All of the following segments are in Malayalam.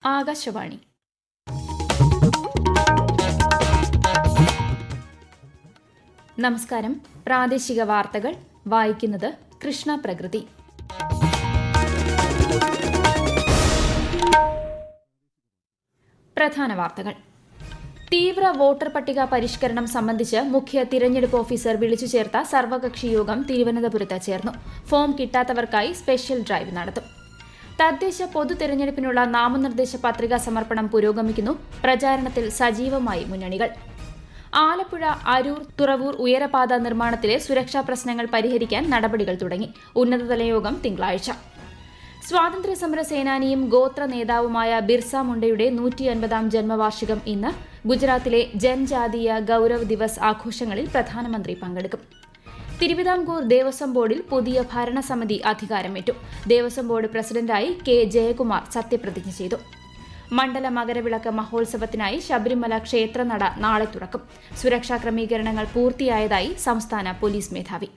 ആകാശവാണി. നമസ്കാരം. പ്രാദേശിക വാർത്തകൾ വായിക്കുന്നത് കൃഷ്ണ പ്രകൃതി. പ്രധാന വാർത്തകൾ. തീവ്ര വോട്ടർ പട്ടിക പരിഷ്കരണം സംബന്ധിച്ച് മുഖ്യ തിരഞ്ഞെടുപ്പ് ഓഫീസർ വിളിച്ചു ചേർത്ത സർവകക്ഷി യോഗം തിരുവനന്തപുരത്ത് ചേർന്നു. ഫോം കിട്ടാത്തവർക്കായി സ്പെഷ്യൽ ഡ്രൈവ് നടത്തും. തദ്ദേശ പൊതു തെരഞ്ഞെടുപ്പിനുള്ള നാമനിർദ്ദേശ പത്രികാ സമർപ്പണം പുരോഗമിക്കുന്നു. പ്രചാരണത്തിൽ സജീവമായി മുന്നണികൾ. ആലപ്പുഴ അരൂർ തുറവൂർ ഉയരപാത നിർമ്മാണത്തിലെ സുരക്ഷാ പ്രശ്നങ്ങൾ പരിഹരിക്കാൻ നടപടികൾ തുടങ്ങി. ഉന്നതതല യോഗം തിങ്കളാഴ്ച. സ്വാതന്ത്ര്യസമര സേനാനിയും ഗോത്ര നേതാവുമായ ബിർസ മുണ്ടയുടെ 150ാം ജന്മവാർഷികം ഇന്ന്. ഗുജറാത്തിലെ ജൻജാതീയ ഗൌരവ് ദിവസ് ആഘോഷങ്ങളിൽ പ്രധാനമന്ത്രി പങ്കെടുക്കും. തിരുവിതാംകൂർ ദേവസ്വം ബോർഡിൽ പുതിയ ഭരണസമിതി അധികാരമേറ്റു. ദേവസ്വം ബോർഡ് പ്രസിഡന്റായി കെ ജയകുമാർ സത്യപ്രതിജ്ഞ ചെയ്തു. മണ്ഡല മകരവിളക്ക് മഹോത്സവത്തിനായി ശബരിമല ക്ഷേത്രനട നാളെ തുറക്കും. സുരക്ഷാ ക്രമീകരണങ്ങൾ പൂർത്തിയായതായി സംസ്ഥാന പോലീസ് മേധാവി.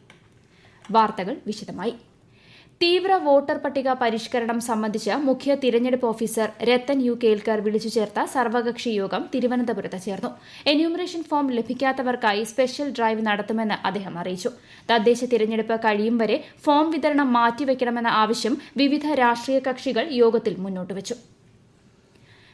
വാർത്തകൾ വിശദമായി. തീവ്ര വോട്ടർ പട്ടിക പരിഷ്കരണം സംബന്ധിച്ച് മുഖ്യ തിരഞ്ഞെടുപ്പ് ഓഫീസർ രത്തൻ യു കേൽക്കർ വിളിച്ചു ചേർത്ത സർവകക്ഷി യോഗം തിരുവനന്തപുരത്ത് ചേർന്നു. എന്യൂമറേഷൻ ഫോം ലഭിക്കാത്തവർക്കായി സ്പെഷ്യൽ ഡ്രൈവ് നടത്തുമെന്ന് അദ്ദേഹം അറിയിച്ചു. തദ്ദേശ തിരഞ്ഞെടുപ്പ് കഴിയും വരെ ഫോം വിതരണം മാറ്റിവെക്കണമെന്ന ആവശ്യം വിവിധ രാഷ്ട്രീയ കക്ഷികൾ യോഗത്തിൽ മുന്നോട്ടുവച്ചു.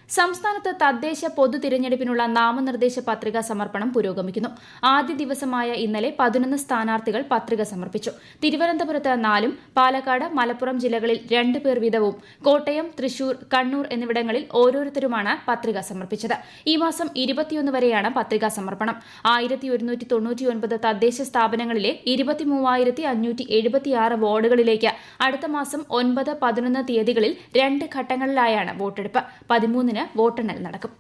സംസ്ഥാനത്ത് തദ്ദേശ പൊതു തിരഞ്ഞെടുപ്പിനുള്ള നാമനിർദ്ദേശ പത്രികാ സമർപ്പണം പുരോഗമിക്കുന്നു. ആദ്യ ദിവസമായ ഇന്നലെ 11 സ്ഥാനാർത്ഥികൾ പത്രിക സമർപ്പിച്ചു. തിരുവനന്തപുരത്ത് 4, പാലക്കാട്, മലപ്പുറം ജില്ലകളിൽ 2 പേർ വീതവും, കോട്ടയം, തൃശൂർ, കണ്ണൂർ എന്നിവിടങ്ങളിൽ ഓരോരുത്തരുമാണ് പത്രിക സമർപ്പിച്ചത്. ഈ മാസം 21 വരെയാണ് പത്രികാ സമർപ്പണം. 1199 തദ്ദേശ സ്ഥാപനങ്ങളിലെ 23,576 വാർഡുകളിലേക്ക് അടുത്ത മാസം 9, 11 തീയതികളിൽ 2 ഘട്ടങ്ങളിലായാണ് വോട്ടെടുപ്പ്. 13-ന് വോട്ടെണ്ണൽ നടക്കും.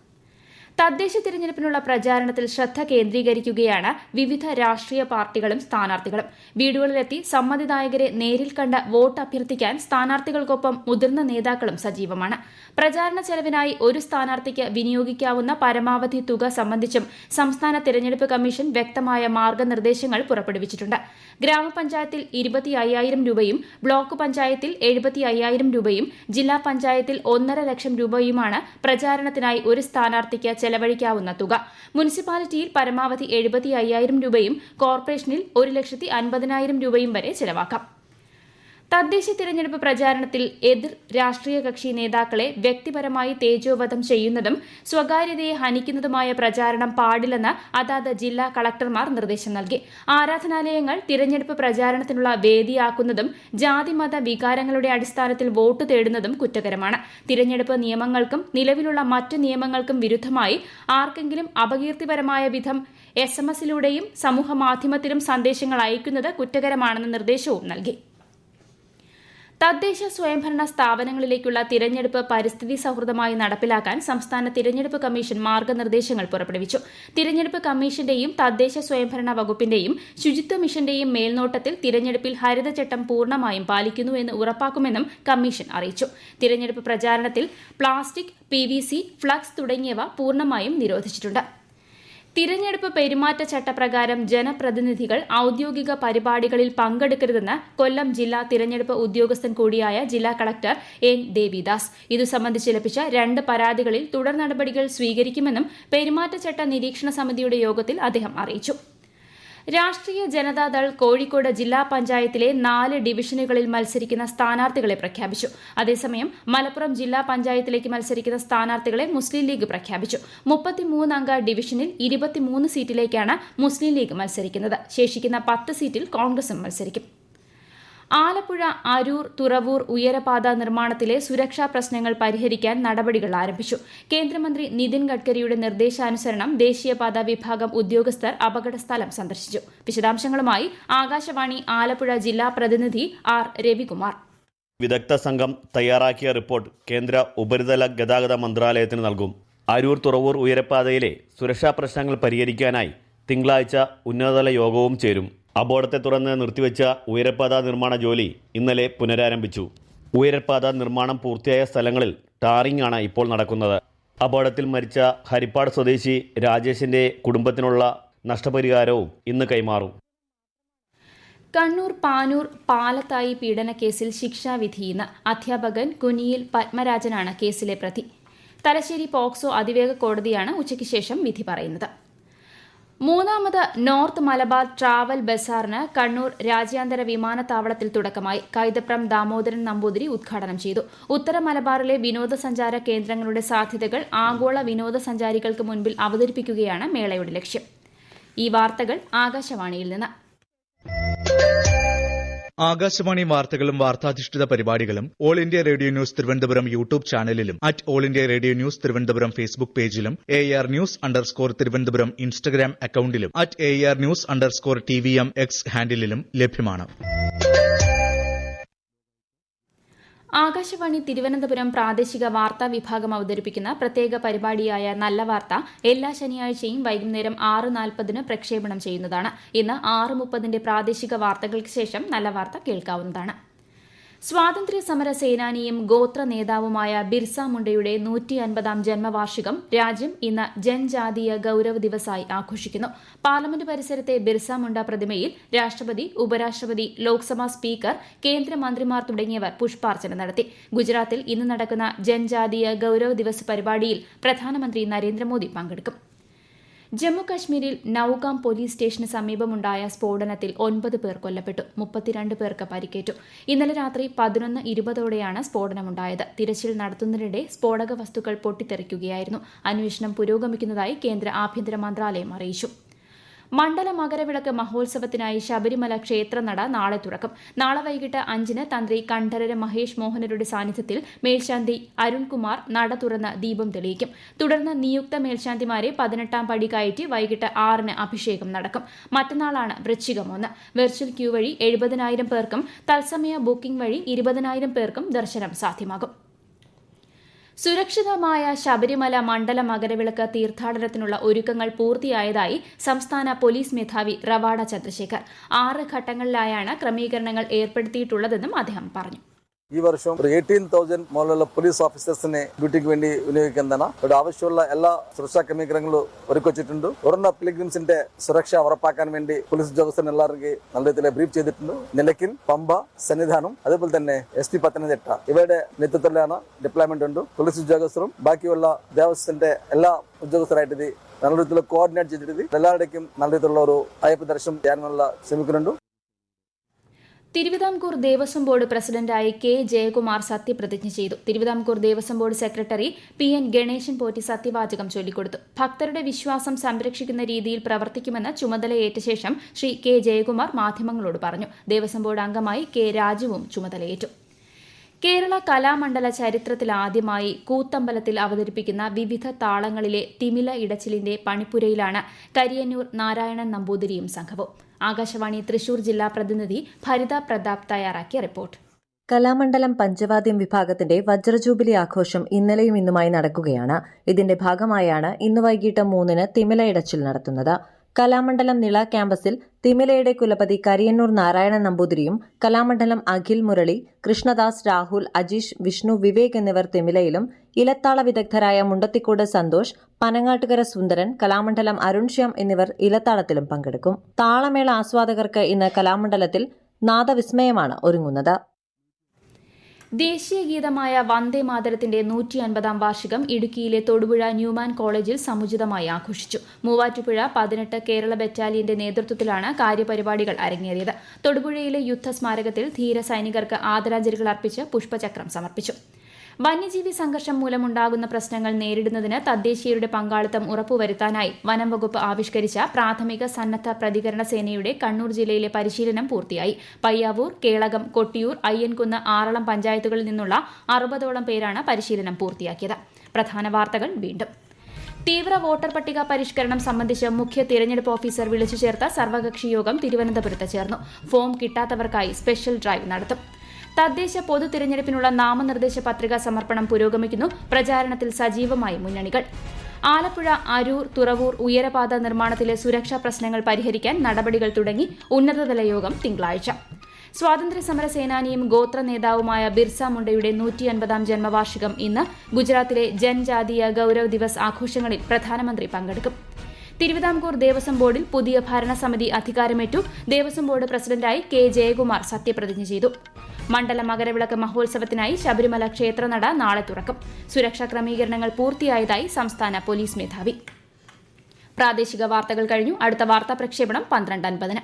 തദ്ദേശ തിരഞ്ഞെടുപ്പിനുള്ള പ്രചാരണത്തിൽ ശ്രദ്ധ കേന്ദ്രീകരിക്കുകയാണ് വിവിധ രാഷ്ട്രീയ പാർട്ടികളും സ്ഥാനാർത്ഥികളും. വീടുകളിലെത്തി സമ്മതിദായകരെ നേരിൽ കണ്ട് വോട്ട് അഭ്യർത്ഥിക്കാൻ സ്ഥാനാർത്ഥികൾക്കൊപ്പം മുതിർന്ന നേതാക്കളും സജീവമാണ്. പ്രചാരണ ചെലവിനായി ഒരു സ്ഥാനാർത്ഥിക്ക് വിനിയോഗിക്കാവുന്ന പരമാവധി തുക സംബന്ധിച്ചും സംസ്ഥാന തിരഞ്ഞെടുപ്പ് കമ്മീഷൻ വ്യക്തമായ മാർഗനിർദ്ദേശങ്ങൾ പുറപ്പെടുവിച്ചിട്ടുണ്ട്. ഗ്രാമപഞ്ചായത്തിൽ 25,000 രൂപയും ബ്ലോക്ക് പഞ്ചായത്തിൽ 75,000 രൂപയും ജില്ലാ പഞ്ചായത്തിൽ 1,50,000 ലക്ഷം രൂപയുമാണ് പ്രചാരണത്തിനായി ഒരു സ്ഥാനാർത്ഥിക്ക് ചെലവഴിക്കാവുന്ന തുക. മുനിസിപ്പാലിറ്റിയിൽ പരമാവധി 75,000 രൂപയും കോർപ്പറേഷനിൽ 1,50,000 രൂപയും വരെ ചെലവാക്കാം. തദ്ദേശ തിരഞ്ഞെടുപ്പ് പ്രചാരണത്തിൽ എതിർ രാഷ്ട്രീയ കക്ഷി നേതാക്കളെ വ്യക്തിപരമായി തേജോവധം ചെയ്യുന്നതും സ്വകാര്യതയെ ഹനിക്കുന്നതുമായ പ്രചാരണം പാടില്ലെന്ന് അതാത് ജില്ലാ കളക്ടർമാർ നിർദ്ദേശം നൽകി. ആരാധനാലയങ്ങൾ തിരഞ്ഞെടുപ്പ് പ്രചാരണത്തിനുള്ള വേദിയാക്കുന്നതും ജാതിമത വികാരങ്ങളുടെ അടിസ്ഥാനത്തിൽ വോട്ട് തേടുന്നതും കുറ്റകരമാണ്. തിരഞ്ഞെടുപ്പ് നിയമങ്ങൾക്കും നിലവിലുള്ള മറ്റ് നിയമങ്ങൾക്കും വിരുദ്ധമായി ആർക്കെങ്കിലും അപകീർത്തിപരമായ വിധം SMS-ലൂടെയും സമൂഹമാധ്യമത്തിലും സന്ദേശങ്ങൾ അയക്കുന്നത് കുറ്റകരമാണെന്ന നിർദ്ദേശവും നൽകി. തദ്ദേശ സ്വയംഭരണ സ്ഥാപനങ്ങളിലേക്കുള്ള തിരഞ്ഞെടുപ്പ് പരിസ്ഥിതി സൌഹൃദമായി നടപ്പിലാക്കാൻ സംസ്ഥാന തിരഞ്ഞെടുപ്പ് കമ്മീഷൻ മാർഗനിർദ്ദേശങ്ങൾ പുറപ്പെടുവിച്ചു. തിരഞ്ഞെടുപ്പ് കമ്മീഷന്റെയും തദ്ദേശ സ്വയംഭരണ വകുപ്പിന്റെയും ശുചിത്വ മിഷന്റെയും മേൽനോട്ടത്തിൽ തിരഞ്ഞെടുപ്പിൽ ഹരിതചട്ടം പൂർണ്ണമായും പാലിക്കുന്നു എന്ന് ഉറപ്പാക്കുമെന്നും കമ്മീഷൻ അറിയിച്ചു. തിരഞ്ഞെടുപ്പ് പ്രചാരണത്തിൽ പ്ലാസ്റ്റിക്, PVC, ഫ്ലക്സ് തുടങ്ങിയവ പൂർണ്ണമായും നിരോധിച്ചിട്ടുണ്ട്. തിരഞ്ഞെടുപ്പ് പെരുമാറ്റച്ചട്ടപ്രകാരം ജനപ്രതിനിധികൾ ഔദ്യോഗിക പരിപാടികളിൽ പങ്കെടുക്കരുതെന്ന് കൊല്ലം ജില്ലാ തിരഞ്ഞെടുപ്പ് ഉദ്യോഗസ്ഥൻ കൂടിയായ ജില്ലാ കളക്ടർ N. ദേവിദാസ്. ഇതു സംബന്ധിച്ച് ലഭിച്ച 2 പരാതികളിൽ തുടർ നടപടികൾ സ്വീകരിക്കുമെന്നും പെരുമാറ്റച്ചട്ട നിരീക്ഷണ സമിതിയുടെ യോഗത്തിൽ അദ്ദേഹം അറിയിച്ചു. രാഷ്ട്രീയ ജനതാദൾ കോഴിക്കോട് ജില്ലാ പഞ്ചായത്തിലെ 4 ഡിവിഷനുകളിൽ മത്സരിക്കുന്ന സ്ഥാനാർത്ഥികളെ പ്രഖ്യാപിച്ചു. അതേസമയം മലപ്പുറം ജില്ലാ പഞ്ചായത്തിലേക്ക് മത്സരിക്കുന്ന സ്ഥാനാർത്ഥികളെ മുസ്ലിം ലീഗ് പ്രഖ്യാപിച്ചു. 33 അംഗ ഡിവിഷനിൽ 23 സീറ്റിലേക്കാണ് മുസ്ലിം ലീഗ് മത്സരിക്കുന്നത്. ശേഷിക്കുന്ന 10 സീറ്റിൽ കോൺഗ്രസും മത്സരിക്കും. ആലപ്പുഴ അരൂർ തുറവൂർ ഉയരപാത നിർമ്മാണത്തിലെ സുരക്ഷാ പ്രശ്നങ്ങൾ പരിഹരിക്കാൻ നടപടികൾ ആരംഭിച്ചു. കേന്ദ്രമന്ത്രി നിതിൻ ഗഡ്കരിയുടെ നിർദ്ദേശാനുസരണം ദേശീയപാത വിഭാഗം ഉദ്യോഗസ്ഥർ അപകടസ്ഥലം സന്ദർശിച്ചു. വിശദാംശങ്ങളുമായി ആകാശവാണി ആലപ്പുഴ ജില്ലാ പ്രതിനിധി R. രവികുമാർ. വിദഗ്ധ സംഘം തയ്യാറാക്കിയ റിപ്പോർട്ട് കേന്ദ്ര ഉപരിതല ഗതാഗത മന്ത്രാലയത്തിന് നൽകും. അരൂർ തുറവൂർ ഉയരപാതയിലെ സുരക്ഷാ പ്രശ്നങ്ങൾ പരിഹരിക്കാനായി തിങ്കളാഴ്ച ഉന്നതതല യോഗവും ചേരും. അപകടത്തെ തുടർന്ന് നിർത്തിവെച്ച ഉയരപാത നിർമ്മാണ ജോലി ഇന്നലെ പുനരാരംഭിച്ചു. ഉയരപാത നിർമ്മാണം പൂർത്തിയായ സ്ഥലങ്ങളിൽ ടാറിംഗ് ആണ് ഇപ്പോൾ നടക്കുന്നത്. അപകടത്തിൽ മരിച്ച ഹരിപ്പാട് സ്വദേശി രാജേഷിന്റെ കുടുംബത്തിനുള്ള നഷ്ടപരിഹാരവും ഇന്ന് കൈമാറും. കണ്ണൂർ പാനൂർ പാലത്തായി പീഡനക്കേസിൽ ശിക്ഷാവിധി ഇന്ന്. അധ്യാപകൻ കുനിയിൽ പത്മരാജനാണ് കേസിലെ പ്രതി. തലശ്ശേരി പോക്സോ അതിവേഗ കോടതിയാണ് ഉച്ചയ്ക്ക് ശേഷം വിധി പറയുന്നത്. മൂന്നാമത് നോർത്ത് മലബാർ ട്രാവൽ ബസാറിന് കണ്ണൂർ രാജ്യാന്തര വിമാനത്താവളത്തിൽ തുടക്കമായി. കൈതപ്രം ദാമോദരൻ നമ്പൂതിരി ഉദ്ഘാടനം ചെയ്തു. ഉത്തര മലബാറിലെ വിനോദസഞ്ചാര കേന്ദ്രങ്ങളുടെ സാധ്യതകൾ ആഗോള വിനോദസഞ്ചാരികൾക്ക് മുൻപിൽ അവതരിപ്പിക്കുകയാണ് മേളയുടെ ലക്ഷ്യം. ഈ വാർത്തകൾ ആകാശവാണിയിൽ നിന്ന്. ആകാശവാണി വാർത്തകളും വാർത്താധിഷ്ഠിത പരിപാടികളും all India radio news Thiruvananthapuram YouTube ചാനലിലും all India radio news Thiruvananthapuram Facebook പേജിലും AR News_ തിരുവനന്തപുരം ഇൻസ്റ്റഗ്രാം അക്കൌണ്ടിലും AR News_TVM X ഹാൻഡിലും ലഭ്യമാണ്. ആകാശവാണി തിരുവനന്തപുരം പ്രാദേശിക വാർത്താ വിഭാഗം അവതരിപ്പിക്കുന്ന പ്രത്യേക പരിപാടിയായ നല്ല വാർത്ത എല്ലാ ശനിയാഴ്ചയും വൈകുന്നേരം 6:40 പ്രക്ഷേപണം ചെയ്യുന്നതാണ്. ഇന്ന് 6:30 പ്രാദേശിക വാർത്തകൾക്ക് ശേഷം നല്ല വാർത്ത കേൾക്കാവുന്നതാണ്. സ്വാതന്ത്ര്യ സമര സേനാനിയും ഗോത്ര നേതാവുമായ ബിർസ മുണ്ടയുടെ 150ാം ജന്മവാർഷികം രാജ്യം ഇന്ന് ജൻജാതീയ ഗൌരവ് ദിവസായി ആഘോഷിക്കുന്നു. പാർലമെന്റ് പരിസരത്തെ ബിർസ മുണ്ട പ്രതിമയിൽ രാഷ്ട്രപതി, ഉപരാഷ്ട്രപതി, ലോക്സഭാ സ്പീക്കർ, കേന്ദ്രമന്ത്രിമാർ തുടങ്ങിയവർ പുഷ്പാർച്ചന നടത്തി. ഗുജറാത്തിൽ ഇന്ന് നടക്കുന്ന ജൻജാതീയ ഗൌരവ് ദിവസ് പരിപാടിയിൽ പ്രധാനമന്ത്രി നരേന്ദ്രമോദി പങ്കെടുക്കും. ജമ്മുകശ്മീരിൽ നൌഗാം പോലീസ് സ്റ്റേഷന് സമീപമുണ്ടായ സ്ഫോടനത്തിൽ 9 പേർ കൊല്ലപ്പെട്ടു, 32 പേർക്ക് പരിക്കേറ്റു. ഇന്നലെ രാത്രി 11:20ഓടെയാണ് സ്ഫോടനമുണ്ടായത്. തിരച്ചിൽ നടത്തുന്നതിനിടെ സ്ഫോടക വസ്തുക്കൾ പൊട്ടിത്തെറിക്കുകയായിരുന്നു. അന്വേഷണം പുരോഗമിക്കുന്നതായി കേന്ദ്ര ആഭ്യന്തര മന്ത്രാലയം അറിയിച്ചു. മണ്ഡല മകരവിളക്ക് മഹോത്സവത്തിനായി ശബരിമല ക്ഷേത്രനട നാളെ തുറക്കും. നാളെ വൈകിട്ട് 5-ന് തന്ത്രി കണ്ഠരര് മഹേഷ് മോഹനരുടെ സാന്നിധ്യത്തിൽ മേൽശാന്തി അരുൺകുമാർ നട തുറന്ന് ദീപം തെളിയിക്കും. തുടർന്ന് നിയുക്ത മേൽശാന്തിമാരെ 18ാം പടി കയറ്റി വൈകിട്ട് 6-ന് അഭിഷേകം നടക്കും. മറ്റന്നാളാണ് വൃശ്ചികം 1. വെർച്വൽ ക്യൂ വഴി 70,000 പേർക്കും തത്സമയ ബുക്കിംഗ് വഴി 20,000 പേർക്കും ദർശനം സാധ്യമാകും. സുരക്ഷിതമായ ശബരിമല മണ്ഡല മകരവിളക്ക് തീർത്ഥാടനത്തിനുള്ള ഒരുക്കങ്ങൾ പൂർത്തിയായതായി സംസ്ഥാന പോലീസ് മേധാവി റവാഡ ചന്ദ്രശേഖർ. 6 ഘട്ടങ്ങളിലായാണ് ക്രമീകരണങ്ങൾ ഏർപ്പെടുത്തിയിട്ടുള്ളതെന്നും അദ്ദേഹം പറഞ്ഞു. ഈ വർഷം 18,000 മുതലുള്ള പോലീസ് ഓഫീസേഴ്സിനെ ഡ്യൂട്ടിക്ക് വേണ്ടി വിനിയോഗിക്കുന്നതാണ്. ഇവിടെ ആവശ്യമുള്ള എല്ലാ സുരക്ഷാ ക്രമീകരണങ്ങളും ഒരുക്കിവച്ചിട്ടുണ്ട്. വരുന്ന പിലിഗ്രിംസിന്റെ സുരക്ഷ ഉറപ്പാക്കാൻ വേണ്ടി പോലീസ് ഉദ്യോഗസ്ഥൻ എല്ലാവർക്കും നല്ല രീതിയിൽ ബ്രീഫ് ചെയ്തിട്ടുണ്ട്. നിലയ്ക്കൽ, പമ്പ, സന്നിധാനം, അതുപോലെ തന്നെ SP പത്തനംതിട്ട ഇവയുടെ നേതൃത്വത്തിലാണ് ഡിപ്ലോയ്മെന്റ് ഉണ്ട്. പോലീസ് ഉദ്യോഗസ്ഥരും ബാക്കിയുള്ള ദേവസ്വത്തിന്റെ എല്ലാ ഉദ്യോഗസ്ഥരായിട്ട് ഇത് നല്ല രീതിയിൽ കോർഡിനേറ്റ് ചെയ്തിട്ട് എല്ലാവരുടെയും നല്ല രീതിയിലുള്ള ഒരു അയ്യപ്പ ദർശനം ചെയ്യാനുള്ള ശ്രമിക്കുന്നുണ്ട്. തിരുവിതാംകൂർ ദേവസ്വം ബോർഡ് പ്രസിഡന്റായി K. ജയകുമാർ സത്യപ്രതിജ്ഞ ചെയ്തു. Thiruvithamkoor Devaswom board secretary PN Ganesan Potti സത്യവാചകം ചൊല്ലിക്കൊടുത്തു. ഭക്തരുടെ വിശ്വാസം സംരക്ഷിക്കുന്ന രീതിയിൽ പ്രവർത്തിക്കുമെന്ന് ചുമതലയേറ്റ ശേഷം ശ്രീ K. ജയകുമാർ മാധ്യമങ്ങളോട് പറഞ്ഞു. ദേവസ്വം ബോർഡ് അംഗമായി K. രാജുവും ചുമതലയേറ്റു. കേരള കലാമണ്ഡല ചരിത്രത്തിലാദ്യമായി കൂത്തമ്പലത്തിൽ അവതരിപ്പിക്കുന്ന വിവിധ താളങ്ങളിലെ തിമില ഇടച്ചിലിന്റെ പണിപ്പുരയിലാണ് കരിയന്നൂർ നാരായണൻ നമ്പൂതിരിയും സംഘവും. ആകാശവാണി തൃശൂർ ജില്ലാ പ്രതിനിധി ഭരിത പ്രതാപ് തയ്യാറാക്കിയ റിപ്പോർട്ട്. കലാമണ്ഡലം പഞ്ചവാദ്യം വിഭാഗത്തിന്റെ വജ്രജൂബിലി ആഘോഷം ഇന്നലെയും ഇന്നുമായി നടക്കുകയാണ്. ഇതിന്റെ ഭാഗമായാണ് ഇന്ന് വൈകിട്ട് 3-ന് തിമില ഇടച്ചിൽ നടത്തുന്നത്. കലാമണ്ഡലം നിള ക്യാമ്പസിൽ തിമിലയുടെ കുലപതി കരിയന്നൂർ നാരായണൻ നമ്പൂതിരിയും കലാമണ്ഡലം അഖിൽ മുരളി, കൃഷ്ണദാസ്, രാഹുൽ, അജീഷ്, വിഷ്ണു, വിവേക് എന്നിവർ തിമിലയിലും, ഇലത്താള വിദഗ്ധരായ മുണ്ടത്തിക്കോട് സന്തോഷ്, പനങ്ങാട്ടുകര സുന്ദരൻ, കലാമണ്ഡലം അരുൺശ്യാം എന്നിവർ ഇലത്താളത്തിലും പങ്കെടുക്കും. താളമേള ആസ്വാദകർക്ക് ഇന്ന് കലാമണ്ഡലത്തിൽ നാദവിസ്മയമാണ് ഒരുങ്ങുന്നത്. ദേശീയ ഗീതമായ വന്ദേ മാതരത്തിന്റെ 150ാം വാർഷികം ഇടുക്കിയിലെ തൊടുപുഴ ന്യൂമാൻ കോളേജിൽ സമുചിതമായി ആഘോഷിച്ചു. മൂവാറ്റുപുഴ 18 കേരള ബറ്റാലിയന്റെ നേതൃത്വത്തിലാണ് കാര്യപരിപാടികൾ അരങ്ങേറിയത്. തൊടുപുഴയിലെ യുദ്ധസ്മാരകത്തിൽ ധീര സൈനികർക്ക് ആദരാഞ്ജലികൾ അർപ്പിച്ച് പുഷ്പചക്രം സമർപ്പിച്ചു. വന്യജീവി സംഘർഷം മൂലമുണ്ടാകുന്ന പ്രശ്നങ്ങൾ നേരിടുന്നതിന് തദ്ദേശീയരുടെ പങ്കാളിത്തം ഉറപ്പുവരുത്താനായി വനം വകുപ്പ് ആവിഷ്കരിച്ച പ്രാഥമിക സന്നദ്ധ പ്രതികരണ സേനയുടെ കണ്ണൂർ ജില്ലയിലെ പരിശീലനം പൂർത്തിയായി. പയ്യാവൂർ, കേളകം, കൊട്ടിയൂർ, അയ്യൻകുന്ന്, ആറളം പഞ്ചായത്തുകളിൽ നിന്നുള്ള 60ഓളം പേരാണ് പരിശീലനം പൂർത്തിയാക്കിയത്. പ്രധാന വാർത്തകൾ വീണ്ടും. തീവ്ര വോട്ടർ പട്ടിക പരിഷ്കരണം സംബന്ധിച്ച് മുഖ്യ തിരഞ്ഞെടുപ്പ് ഓഫീസർ വിളിച്ചു ചേർത്ത സർവകക്ഷി യോഗം തിരുവനന്തപുരത്ത് ചേർന്നു. ഫോം കിട്ടാത്തവർക്കായി സ്പെഷ്യൽ ഡ്രൈവ് നടത്തും. തദ്ദേശ പൊതു തിരഞ്ഞെടുപ്പിനുള്ള നാമനിർദ്ദേശ പത്രികാ സമർപ്പണം പുരോഗമിക്കുന്നു. പ്രചാരണത്തിൽ സജീവമായി മുന്നണികൾ. ആലപ്പുഴ അരൂർ തുറവൂർ ഉയരപാത നിർമ്മാണത്തിലെ സുരക്ഷാ പ്രശ്നങ്ങൾ പരിഹരിക്കാൻ നടപടികൾ തുടങ്ങി. ഉന്നതതല യോഗം തിങ്കളാഴ്ച. സ്വാതന്ത്ര്യസമര സേനാനിയും ഗോത്ര നേതാവുമായ ബിർസ മുണ്ടയുടെ 150ാം ജന്മവാർഷികം ഇന്ന്. ഗുജറാത്തിലെ ജൻജാതീയ ഗൌരവ് ദിവസ് ആഘോഷങ്ങളിൽ പ്രധാനമന്ത്രി പങ്കെടുക്കും. തിരുവിതാംകൂർ ദേവസ്വം ബോർഡിൽ പുതിയ ഭരണസമിതി അധികാരമേറ്റു. ദേവസ്വം ബോർഡ് പ്രസിഡന്റായി K. ജയകുമാർ സത്യപ്രതിജ്ഞ ചെയ്തു. മണ്ഡല മകരവിളക്ക് മഹോത്സവത്തിനായി ശബരിമല ക്ഷേത്രനട നാളെ തുറക്കും. സുരക്ഷാ ക്രമീകരണങ്ങൾ പൂർത്തിയായതായി സംസ്ഥാന പോലീസ് മേധാവി. പ്രാദേശിക വാർത്തകൾ കഴിഞ്ഞു. അടുത്ത വാർത്താ പ്രക്ഷേപണം 12:50.